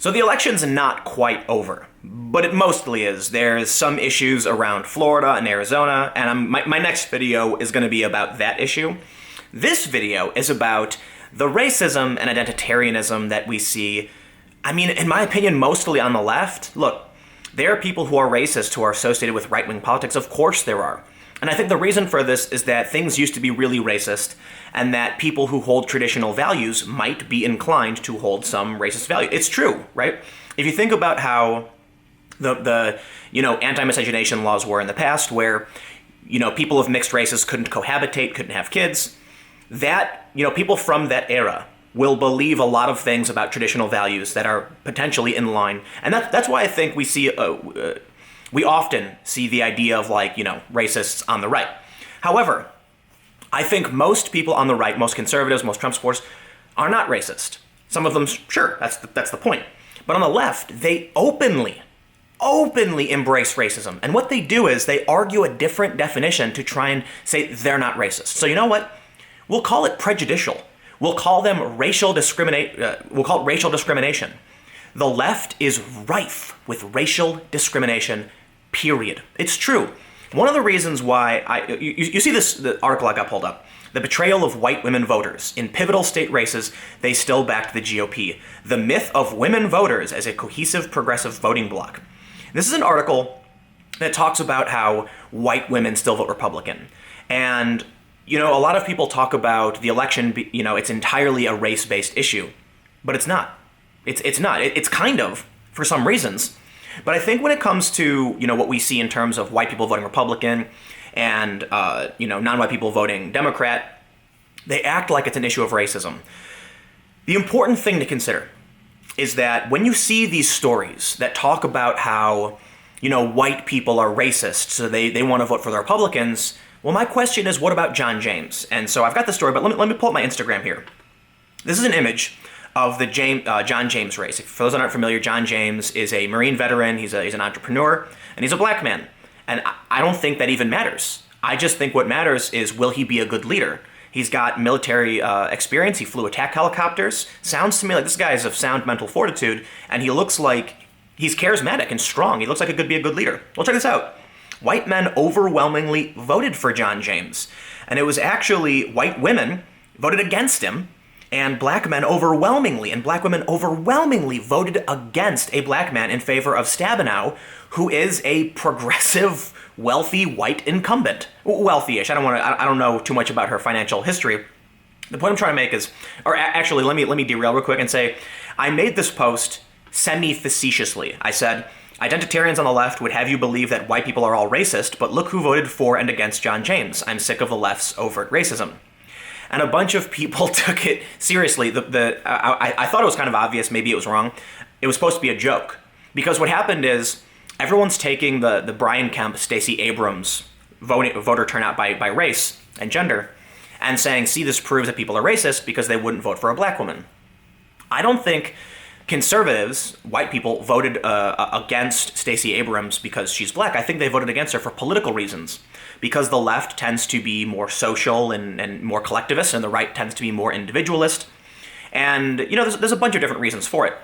So the election's not quite over, but it mostly is. There's some issues around Florida and Arizona, and my next video is going to be about that issue. This video is about the racism and identitarianism that we see, I mean, in my opinion, mostly on the left. Look, there are people who are racist who are associated with right-wing politics. Of course there are. And I think the reason for this is that things used to be really racist, and that people who hold traditional values might be inclined to hold some racist value. It's true, right? If you think about how the anti-miscegenation laws were in the past, where, people of mixed races couldn't cohabitate, couldn't have kids, that, people from that era will believe a lot of things about traditional values that are potentially in line. And that's why I think we often see the idea of racists on the right. However, I think most people on the right, most conservatives, most Trump supporters, are not racist. Some of them, sure, that's the point. But on the left, they openly embrace racism. And what they do is they argue a different definition to try and say they're not racist. So you know what? We'll call it prejudicial. We'll call them racial discrimination. The left is rife with racial discrimination, period. It's true. One of the reasons why you see the article I got pulled up, the betrayal of white women voters. In pivotal state races, they still backed the GOP. The myth of women voters as a cohesive progressive voting bloc. This is an article that talks about how white women still vote Republican. And, a lot of people talk about the election, it's entirely a race-based issue. But it's not. It's not. It's kind of, for some reasons. But I think when it comes to, what we see in terms of white people voting Republican and, non-white people voting Democrat, they act like it's an issue of racism. The important thing to consider is that when you see these stories that talk about how, white people are racist, so they want to vote for the Republicans, well, my question is, what about John James? And so I've got the story, but let me pull up my Instagram here. This is an image of the John James race. For those that aren't familiar, John James is a Marine veteran, he's an entrepreneur, and he's a black man. And I don't think that even matters. I just think what matters is, will he be a good leader? He's got military experience, he flew attack helicopters. Sounds to me like this guy is of sound mental fortitude, and he looks like he's charismatic and strong. He looks like he could be a good leader. Well, check this out. White men overwhelmingly voted for John James. And it was actually white women voted against him, and black men overwhelmingly, and black women overwhelmingly voted against a black man in favor of Stabenow, who is a progressive, wealthy white incumbent. Wealthy-ish. I don't know too much about her financial history. The point I'm trying to make is, or actually, let me derail real quick and say, I made this post semi-facetiously. I said, identitarians on the left would have you believe that white people are all racist, but look who voted for and against John James. I'm sick of the left's overt racism. And a bunch of people took it seriously. I thought it was kind of obvious, maybe it was wrong. It was supposed to be a joke. Because what happened is, everyone's taking the Brian Kemp, Stacey Abrams voter turnout by race and gender, and saying, see, this proves that people are racist because they wouldn't vote for a black woman. I don't think conservatives, white people, voted against Stacey Abrams because she's black. I think they voted against her for political reasons. Because the left tends to be more social and more collectivist, and the right tends to be more individualist. And, there's a bunch of different reasons for it.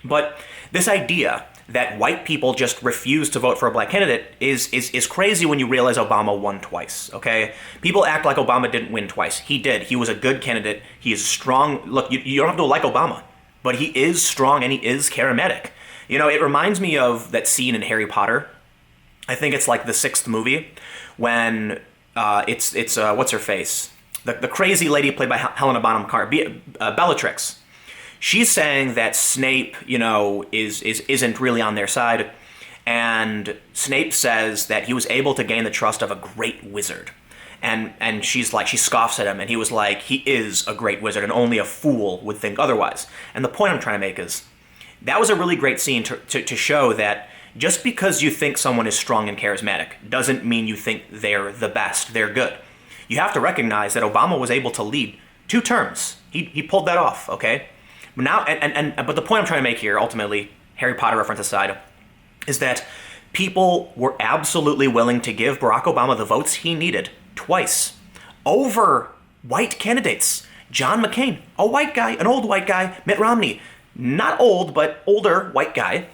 But this idea that white people just refuse to vote for a black candidate is crazy when you realize Obama won twice, okay? People act like Obama didn't win twice. He did. He was a good candidate. He is strong. Look, you don't have to like Obama, but he is strong and he is charismatic. It reminds me of that scene in Harry Potter. I think it's like the 6th movie when it's what's her face? The crazy lady played by Helena Bonham Carter, Bellatrix. She's saying that Snape, isn't really on their side, and Snape says that he was able to gain the trust of a great wizard. And she's like, she scoffs at him, and he was like, he is a great wizard, and only a fool would think otherwise. And the point I'm trying to make is, that was a really great scene to show that just because you think someone is strong and charismatic doesn't mean you think they're the best, they're good. You have to recognize that Obama was able to lead 2 terms. He pulled that off, okay? Now, but the point I'm trying to make here, ultimately, Harry Potter reference aside, is that people were absolutely willing to give Barack Obama the votes he needed twice over white candidates. John McCain, a white guy, an old white guy, Mitt Romney, not old, but older white guy.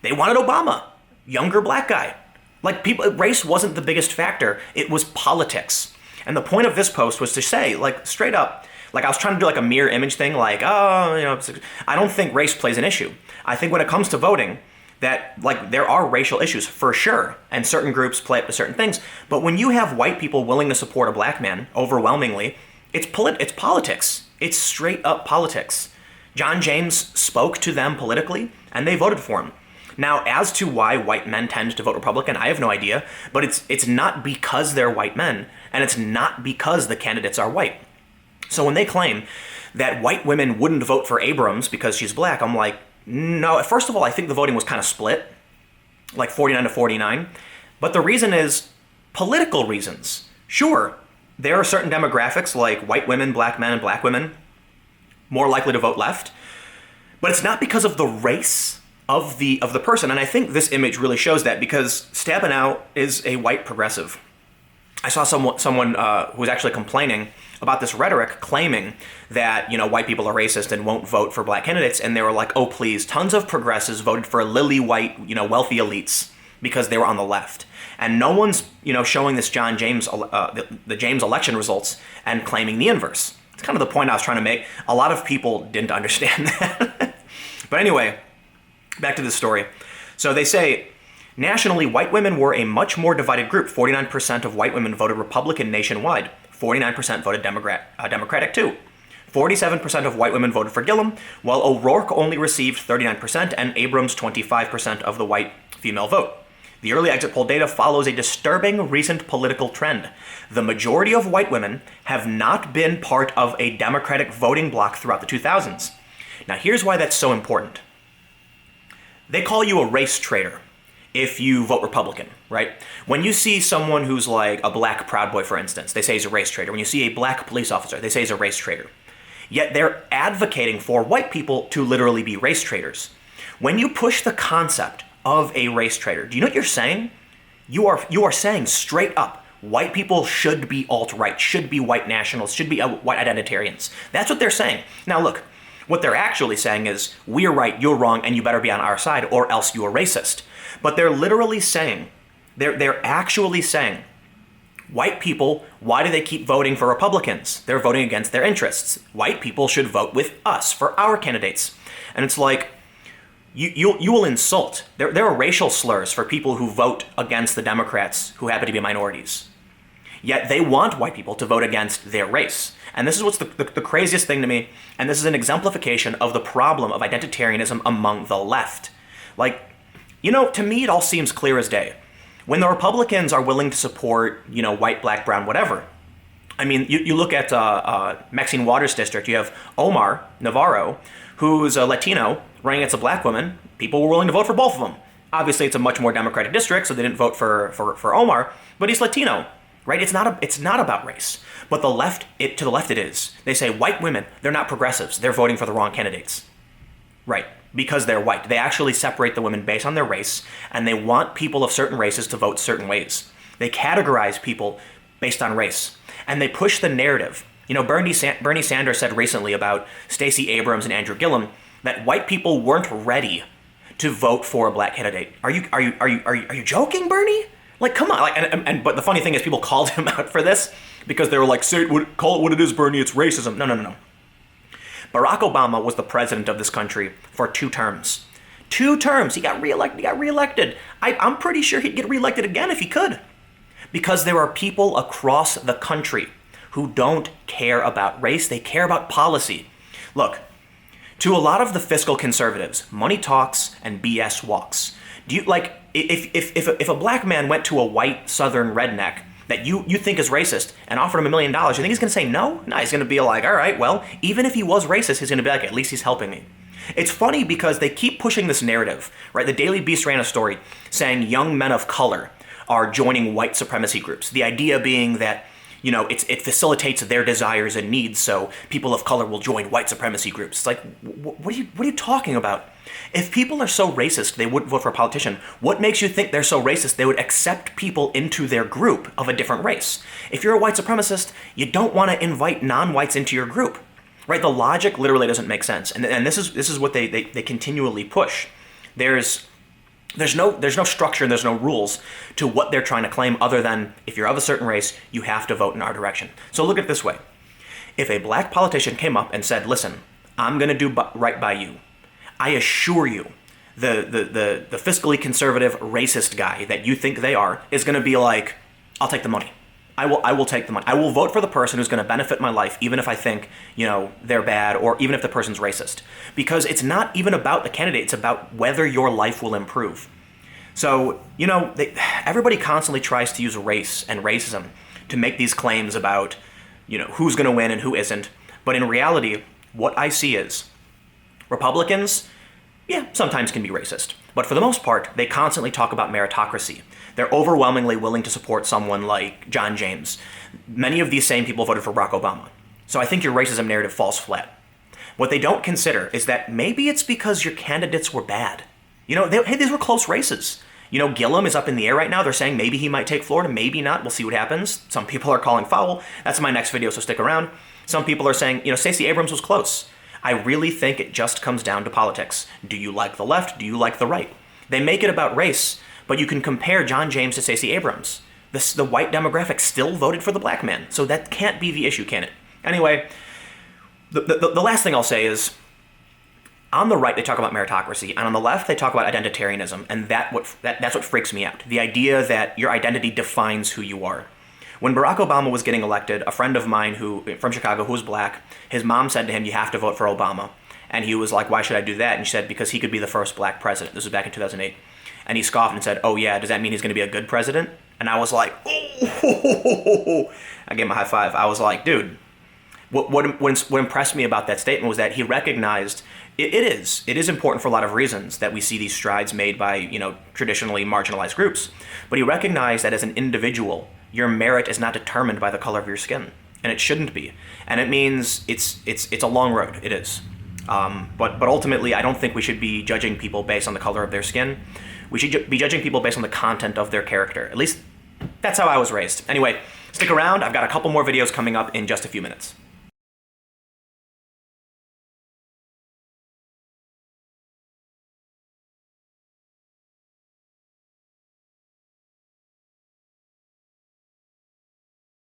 They wanted Obama, younger black guy. Like, people, race wasn't the biggest factor. It was politics. And the point of this post was to say, like, straight up, like, I was trying to do like a mirror image thing, like, oh, you know, I don't think race plays an issue. I think when it comes to voting, that, like, there are racial issues for sure, and certain groups play up to certain things. But when you have white people willing to support a black man, overwhelmingly, it's politics. It's straight up politics. John James spoke to them politically, and they voted for him. Now, as to why white men tend to vote Republican, I have no idea, but it's not because they're white men, and it's not because the candidates are white. So when they claim that white women wouldn't vote for Abrams because she's black, I'm like, no. First of all, I think the voting was kind of split, like 49 to 49. But the reason is political reasons. Sure, there are certain demographics like white women, black men, and black women more likely to vote left, but it's not because of the race of the person. And I think this image really shows that, because Stabenow is a white progressive. I saw someone who was actually complaining about this rhetoric, claiming that, you know, white people are racist and won't vote for black candidates, and they were like, oh please, tons of progressives voted for lily white, you know, wealthy elites because they were on the left. And no one's, you know, showing this John James, the James election results and claiming the inverse. It's kind of the point I was trying to make. A lot of people didn't understand that. But anyway, back to the story. So they say, nationally, white women were a much more divided group. 49% of white women voted Republican nationwide. 49% voted Democratic too. 47% of white women voted for Gillum, while O'Rourke only received 39% and Abrams 25% of the white female vote. The early exit poll data follows a disturbing recent political trend. The majority of white women have not been part of a Democratic voting bloc throughout the 2000s. Now here's why that's so important. They call you a race traitor if you vote Republican, right? When you see someone who's like a black Proud Boy, for instance, they say he's a race traitor. When you see a black police officer, they say he's a race traitor. Yet they're advocating for white people to literally be race traitors. When you push the concept of a race traitor, do you know what you're saying? You are saying straight up, white people should be alt-right, should be white nationalists, should be white identitarians. That's what they're saying. Now look, what they're actually saying is, we're right, you're wrong, and you better be on our side, or else you're racist. But they're literally saying, they're actually saying, white people, why do they keep voting for Republicans? They're voting against their interests. White people should vote with us for our candidates. And it's like, you will insult. There are racial slurs for people who vote against the Democrats who happen to be minorities. Yet they want white people to vote against their race. And this is what's the craziest thing to me, and this is an exemplification of the problem of identitarianism among the left. Like, you know, to me it all seems clear as day. When the Republicans are willing to support, you know, white, black, brown, whatever. I mean, you look at Maxine Waters' district, you have Omar Navarro, who's a Latino, running against a black woman. People were willing to vote for both of them. Obviously, it's a much more Democratic district, so they didn't vote for Omar, but he's Latino, right? It's not about race. But to the left it is. They say white women, they're not progressives. They're voting for the wrong candidates. Right, because they're white. They actually separate the women based on their race, and they want people of certain races to vote certain ways. They categorize people based on race, and they push the narrative. You know, Bernie Sanders said recently about Stacey Abrams and Andrew Gillum that white people weren't ready to vote for a black candidate. Are you joking, Bernie? Like, come on. Like, but the funny thing is, people called him out for this because they were like, call it what it is, Bernie. It's racism. No. Barack Obama was the president of this country for 2 terms. 2 terms. He got reelected. I'm pretty sure he'd get reelected again if he could. Because there are people across the country who don't care about race. They care about policy. Look, to a lot of the fiscal conservatives, money talks and BS walks. Do you, like, if a black man went to a white southern redneck that you think is racist and offered him $1 million, you think he's going to say no? No, he's going to be like, all right, well, even if he was racist, he's going to be like, at least he's helping me. It's funny because they keep pushing this narrative, right? The Daily Beast ran a story saying young men of color are joining white supremacy groups. The idea being that, you know, it facilitates their desires and needs, so people of color will join white supremacy groups. It's like, what are you talking about? If people are so racist they wouldn't vote for a politician, what makes you think they're so racist they would accept people into their group of a different race? If you're a white supremacist, you don't want to invite non-whites into your group. right? The logic literally doesn't make sense. And this is what they continually push. There's no structure and there's no rules to what they're trying to claim other than if you're of a certain race, you have to vote in our direction. So look at it this way. If a black politician came up and said, listen, I'm going to do right by you, I assure you, the fiscally conservative racist guy that you think they are is going to be like, I'll take the money. I will take the money. I will vote for the person who's going to benefit my life, even if I think, they're bad, or even if the person's racist. Because it's not even about the candidate, it's about whether your life will improve. So, everybody constantly tries to use race and racism to make these claims about, who's going to win and who isn't. But in reality, what I see is Republicans, sometimes can be racist. But for the most part, they constantly talk about meritocracy. They're overwhelmingly willing to support someone like John James. Many of these same people voted for Barack Obama. So I think your racism narrative falls flat. What they don't consider is that maybe it's because your candidates were bad. Hey, these were close races. Gillum is up in the air right now. They're saying maybe he might take Florida, maybe not. We'll see what happens. Some people are calling foul. That's my next video, so stick around. Some people are saying, Stacey Abrams was close. I really think it just comes down to politics. Do you like the left? Do you like the right? They make it about race, but you can compare John James to Stacey Abrams. The white demographic still voted for the black man, so that can't be the issue, can it? Anyway, the last thing I'll say is, on the right, they talk about meritocracy, and on the left, they talk about identitarianism, and that's what freaks me out. The idea that your identity defines who you are. When Barack Obama was getting elected, a friend of mine from Chicago who was black, his mom said to him, you have to vote for Obama. And he was like, why should I do that? And she said, because he could be the first black president. This was back in 2008. And he scoffed and said, oh yeah, does that mean he's going to be a good president? And I was like, oh, I gave him a high five. I was like, dude, what impressed me about that statement was that he recognized it is important for a lot of reasons that we see these strides made by, traditionally marginalized groups. But he recognized that as an individual, your merit is not determined by the color of your skin. And it shouldn't be. And it means it's a long road. It is. But ultimately, I don't think we should be judging people based on the color of their skin. We should be judging people based on the content of their character. At least, that's how I was raised. Anyway, stick around. I've got a couple more videos coming up in just a few minutes.